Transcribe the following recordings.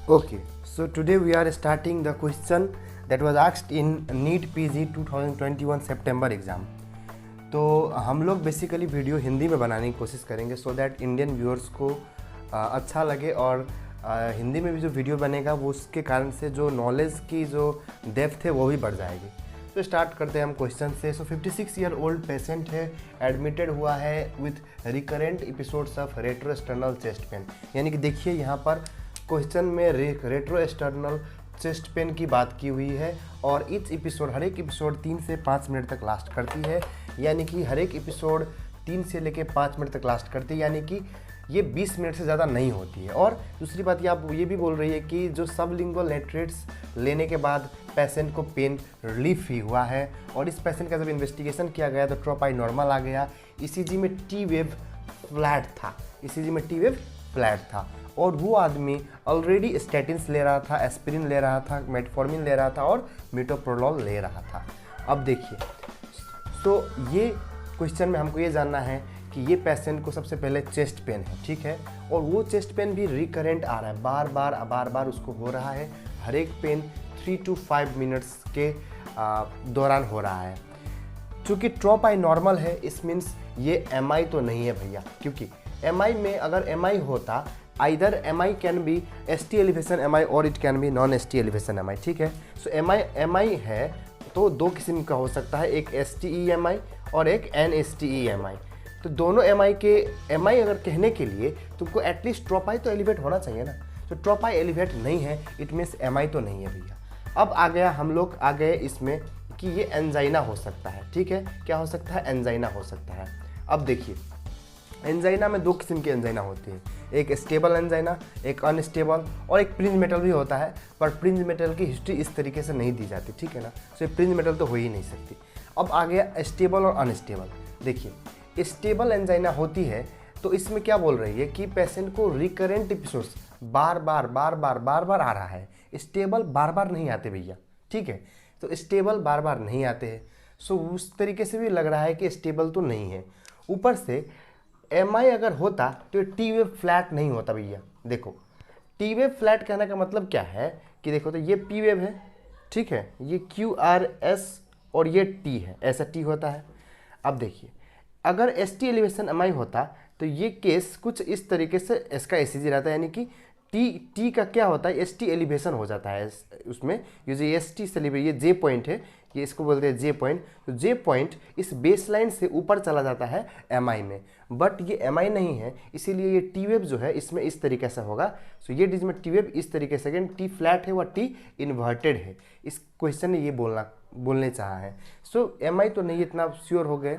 Okay, so today we are starting the question that was asked in NEET PG 2021 September exam. तो हम लोग basically video Hindi में बनाने की कोशिश करेंगे सो दैट इंडियन व्यूअर्स को अच्छा लगे और हिंदी में भी जो वीडियो बनेगा वो उसके कारण से जो नॉलेज की जो डेप्थ है वो भी बढ़ जाएगी। तो स्टार्ट करते हैं हम क्वेश्चन से। सो 56 ईयर ओल्ड पेशेंट है, एडमिटेड हुआ है with recurrent episodes of retro external chest pain. यानी कि देखिए यहाँ पर क्वेश्चन में रेट्रो एक्सटर्नल चेस्ट पेन की बात की हुई है और इच एपिसोड, हर एक एपिसोड 3 से 5 मिनट तक लास्ट करती है। यानी कि हर एक एपिसोड 3 से लेकर 5 मिनट तक लास्ट करती है, यानी कि ये 20 मिनट से ज़्यादा नहीं होती है। और दूसरी बात ये आप ये भी बोल रही है कि जो सबलिंगुअल नाइट्रेट्स लेने के बाद पेशेंट को पेन रिलीफ ही हुआ है और इस पेशेंट का जब इन्वेस्टिगेशन किया गया तो ट्रोपाई नॉर्मल आ गया। ईसीजी में टी वेव फ्लैट था, ईसीजी में टी वेव फ्लैट था और वो आदमी ऑलरेडी स्टैटिन्स ले रहा था, एस्पिरिन ले रहा था, मेटफॉर्मिन ले रहा था और मिटोप्रोलोल ले रहा था। अब देखिए, तो ये क्वेश्चन में हमको ये जानना है कि ये पेशेंट को सबसे पहले चेस्ट पेन है, ठीक है, और वो चेस्ट पेन भी रिकरेंट आ रहा है, बार बार उसको हो रहा है। हर एक पेन 3 to 5 मिनट्स के दौरान हो रहा है। चूँकि ट्रोपाई नॉर्मल है, इस मीन्स ये एमआई तो नहीं है भैया, क्योंकि एमआई में अगर एमआई होता either MI can be ST elevation MI or it can be non ST elevation MI, ठीक है। सो एमआई है तो दो किस्म का हो सकता है, एक एसटीई एमआई और एक एनएसटीई एमआई। तो दोनों एमआई के एमआई अगर कहने के लिए तुमको एटलीस्ट ट्रोपाई तो एलिवेट होना चाहिए ना। तो ट्रोपाई एलिवेट नहीं है, इट मीन्स एमआई तो नहीं है भैया। अब आ गया, हम लोग आ गए इसमें कि ये एंजाइना हो सकता है, ठीक है। क्या हो सकता है? एंजाइना हो सकता है। अब देखिए, एंजाइना में दो किस्म की एंजाइना होती है, एक स्टेबल एंजाइना, एक अनस्टेबल, और एक प्रिंज मेटल भी होता है, पर प्रिंज मेटल की हिस्ट्री इस तरीके से नहीं दी जाती, ठीक है ना। सो प्रिंज मेटल तो हो ही नहीं सकती। अब आ गया स्टेबल और अनस्टेबल। देखिए, स्टेबल एंजाइना होती है तो इसमें क्या बोल रही है कि पेशेंट को रिकरेंट एपिसोड्स बार बार आ रहा है। स्टेबल बार बार नहीं आते भैया, ठीक है। तो स्टेबल बार बार नहीं आते हैं, सो उस तरीके से भी लग रहा है कि स्टेबल तो नहीं है। ऊपर से एमआई अगर होता तो टी वेव फ्लैट नहीं होता भैया। देखो, टी वेव फ्लैट कहने का मतलब क्या है कि देखो, तो ये पी वेव है, ठीक है, ये क्यू आर एस और ये टी है, ऐसा टी होता है। अब देखिए, अगर एस टी एलिवेशन एमआई होता तो ये केस कुछ इस तरीके से इसका एसीजी रहता है, यानी कि टी का क्या होता है, एस टी एलिवेशन हो जाता है उसमें। ये जो एस टी से ये जे पॉइंट है, ये इसको बोलते हैं जे पॉइंट। तो जे पॉइंट इस बेस लाइन से ऊपर चला जाता है एमआई में, बट ये एमआई नहीं है, इसीलिए ये टी वेव जो है इसमें इस तरीके से होगा। सो ये जिसमें टी वेव इस तरीके से, अगेन टी फ्लैट है व टी इन्वर्टेड है। इस क्वेश्चन ने ये बोलने चाहा है। सो एमआई तो नहीं, इतना श्योर हो गए।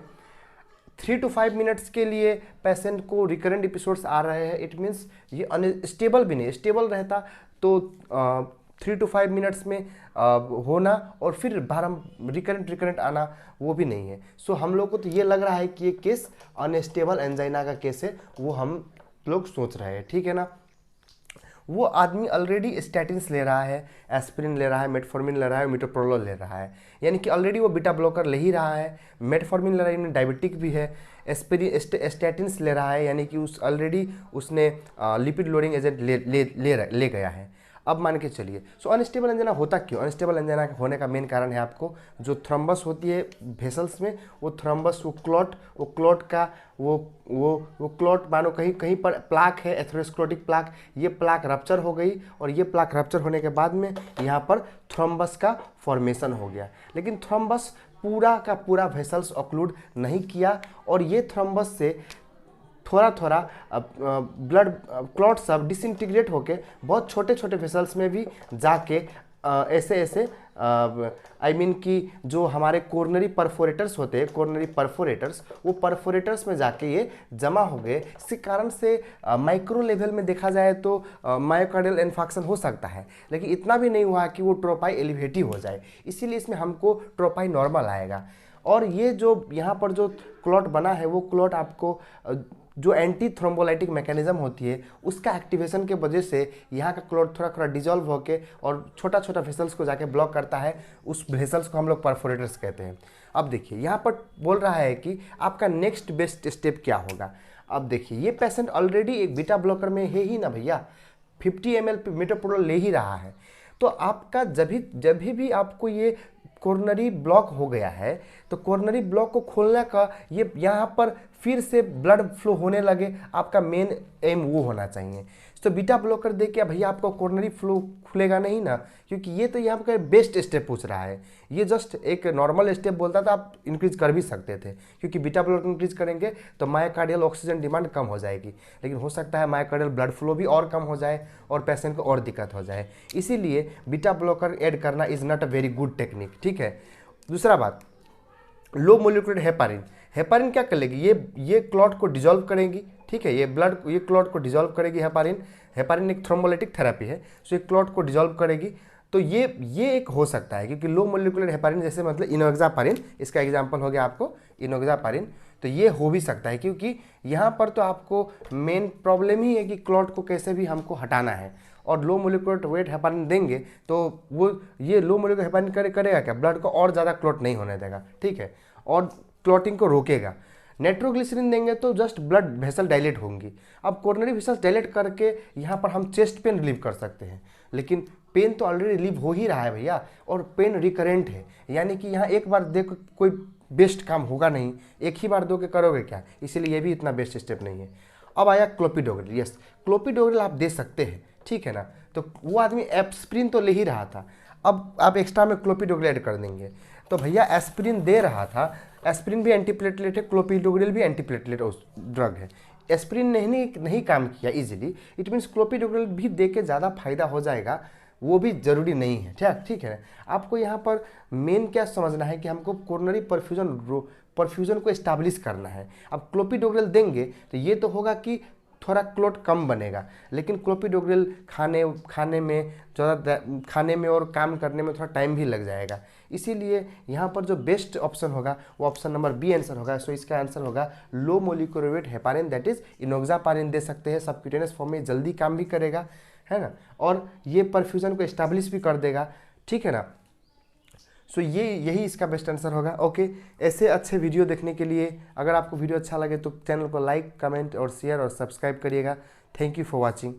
3 to 5 मिनट्स के लिए पेशेंट को रिकरेंट एपिसोड्स आ रहे हैं, इट मीन्स ये अनस्टेबल भी नहीं। स्टेबल रहता तो 3 to 5 मिनट्स में होना और फिर रिकरेंट आना, वो भी नहीं है। सो हम लोग को तो ये लग रहा है कि ये केस अनस्टेबल एंजाइना का केस है, वो हम लोग सोच रहे हैं, ठीक है ना। वो आदमी ऑलरेडी स्टैटिन्स ले रहा है, एस्पिरिन ले रहा है, मेटफॉर्मिन ले रहा है, मिटोप्रोलोल ले रहा है, यानी कि ऑलरेडी वो बीटा ब्लॉकर ले ही रहा है। मेटफॉर्मिन ले रहा है, डायबिटिक भी है, एस्पिरिन स्टैटिन्स ले रहा है, यानी कि ऑलरेडी उसने लिपिड लोडिंग एजेंट ले गया है। अब मान के चलिए, सो अनस्टेबल एंजाइना होता क्यों? अनस्टेबल एंजाइना होने का मेन कारण है आपको जो थ्रोम्बस होती है वेसल्स में, वो थ्रोम्बस, वो क्लॉट का वो क्लॉट, मानो कहीं पर प्लाक है, एथेरोस्क्लेरोटिक प्लाक, ये प्लाक रप्चर हो गई और ये प्लाक रप्चर होने के बाद में यहाँ पर थ्रोम्बस का फॉर्मेशन हो गया। लेकिन थ्रोम्बस पूरा का पूरा वेसल्स ऑक्लूड नहीं किया और ये थ्रोम्बस से थोड़ा ब्लड क्लॉट सब डिसइंटीग्रेट होके बहुत छोटे छोटे वेसल्स में भी जाके ऐसे आई मीन कि जो हमारे कोरोनरी परफोरेटर्स होते हैं, कोरोनरी परफोरेटर्स, वो परफोरेटर्स में जाके ये जमा हो गए। इसी कारण से माइक्रो लेवल में देखा जाए तो मायोकार्डियल इन्फार्क्शन हो सकता है, लेकिन इतना भी नहीं हुआ कि वो ट्रोपाई एलिवेटिव हो जाए। इसीलिए इसमें हमको ट्रोपाई नॉर्मल आएगा। और ये जो यहाँ पर जो क्लॉट बना है, वो क्लॉट आपको जो एंटी थ्रोम्बोलाइटिक मैकेनिज्म होती है उसका एक्टिवेशन के वजह से यहाँ का क्लॉट थोड़ा डिजॉल्व होके और छोटा छोटा वेसल्स को जाके ब्लॉक करता है। उस वेसल्स को हम लोग परफोरेटर्स कहते हैं। अब देखिए, यहाँ पर बोल रहा है कि आपका नेक्स्ट बेस्ट स्टेप क्या होगा। अब देखिए, ये पेशेंट ऑलरेडी एक बीटा ब्लॉकर में है ही ना भैया, 50 ml मिटोप्रोल ले ही रहा है, तो आपका जब भी आपको ये कोरोनरी ब्लॉक हो गया है, तो कोरोनरी ब्लॉक को खोलने का ये यहाँ पर फिर से ब्लड फ्लो होने लगे, आपका मेन एम वो होना चाहिए। तो बीटा ब्लॉकर दे के भैया आपको कोरोनरी फ्लो खुलेगा नहीं ना, क्योंकि ये तो यहाँ पर बेस्ट स्टेप पूछ रहा है। ये जस्ट एक नॉर्मल स्टेप बोलता था, आप इंक्रीज कर भी सकते थे, क्योंकि बीटा ब्लॉकर इंक्रीज करेंगे तो मायोकार्डियल ऑक्सीजन डिमांड कम हो जाएगी, लेकिन हो सकता है मायोकार्डियल ब्लड फ्लो भी और कम हो जाए और पेशेंट को और दिक्कत हो जाए। इसीलिए बीटा ब्लॉकर ऐड करना is not a very good technique, ठीक है। दूसरा बात, लो मोलिकुलर हेपारिन। हेपारिन क्या कर लेगी, ये क्लॉट को डिजोल्व करेगी, ठीक है, ये क्लॉट को डिजोल्व करेगी। हेपारिन एक थ्रोम्बोलाइटिक थेरेपी है, सो ये क्लॉट को डिजोल्व करेगी। तो ये एक हो सकता है, क्योंकि लो मोलिकुलर हेपारिन जैसे मतलब इनोक्सापारिन, इसका एग्जांपल हो गया आपको इनोक्सापारिन, तो ये हो भी सकता है, क्योंकि यहाँ पर तो आपको मेन प्रॉब्लम ही है कि क्लॉट को कैसे भी हमको हटाना है, और लो मोलिकुलर वेट हेपारिन देंगे तो वो ये लो मोलिकुलर हेपारिन करेगा क्या, ब्लड को और ज़्यादा क्लॉट नहीं होने देगा, ठीक है, और क्लॉटिंग को रोकेगा। नाइट्रोग्लिसरीन देंगे तो जस्ट ब्लड वेसल डायलेट होंगी। अब कोरोनरी वेसल्स डायलेट करके यहाँ पर हम चेस्ट पेन रिलीव कर सकते हैं, लेकिन पेन तो ऑलरेडी रिलीव हो ही रहा है भैया, और पेन रिकरेंट है, यानी कि यहाँ एक बार देखो कोई बेस्ट काम होगा नहीं, एक ही बार दो के करोगे क्या, इसीलिए ये भी इतना बेस्ट स्टेप नहीं है। अब आया क्लोपिडोग्रिल। यस, क्लोपिडोग्रिल आप दे सकते हैं, ठीक है ना, तो वो आदमी एस्पिरिन तो ले ही रहा था, अब आप एक्स्ट्रा में क्लोपिडोग्रिल ऐड कर देंगे। तो भैया एस्पिरिन दे रहा था, एस्पिरिन भी एंटीप्लेटलेट है, क्लोपिडोग्रिल भी एंटीप्लेटलेट ड्रग है, एस्पिरिन नहीं काम किया इजीली, इट मीन्स क्लोपिडोग्रिल भी दे के ज़्यादा फायदा हो जाएगा, वो भी ज़रूरी नहीं है, ठीक है। आपको यहाँ पर मेन क्या समझना है कि हमको कोरोनरी परफ्यूजन को इस्टेब्लिश करना है। अब क्लोपिडोग्रिल देंगे तो ये तो होगा कि थोड़ा क्लॉट कम बनेगा, लेकिन क्लोपिडोग्रिल खाने में और काम करने में थोड़ा टाइम भी लग जाएगा। इसीलिए यहाँ पर जो बेस्ट ऑप्शन होगा वो ऑप्शन नंबर बी आंसर होगा। सो इसका आंसर होगा low molecular weight heparin, that is enoxaparin दे सकते हैं, सबक्यूटेनियस फॉर्म में जल्दी काम भी करेगा, है ना, और ये परफ्यूजन को इस्टेब्लिश भी कर देगा, ठीक है ना। सो यही इसका बेस्ट आंसर होगा। ओके, ऐसे अच्छे वीडियो देखने के लिए अगर आपको वीडियो अच्छा लगे तो चैनल को लाइक, कमेंट और शेयर और सब्सक्राइब करिएगा। Thank you for watching.